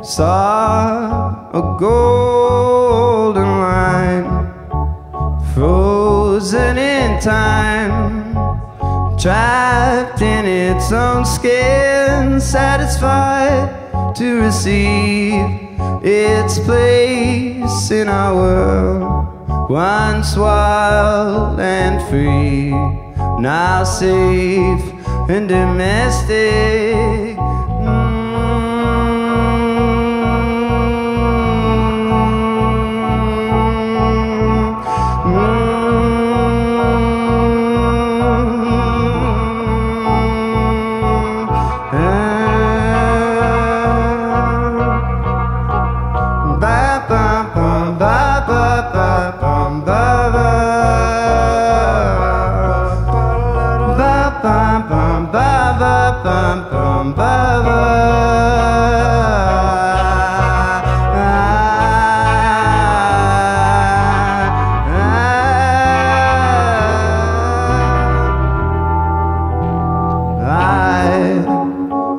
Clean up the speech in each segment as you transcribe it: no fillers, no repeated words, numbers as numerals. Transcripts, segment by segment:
saw a golden line frozen in time, trapped in its own skin, satisfied to receive its place in our world. Once wild and free, now safe and domestic.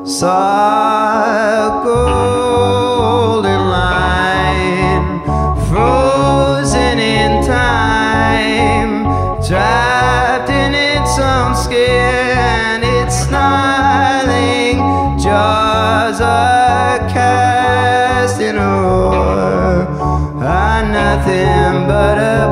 Saw a golden line frozen in time, trapped in its own skin. Its snarling jaws are cast in a roar, are nothing but a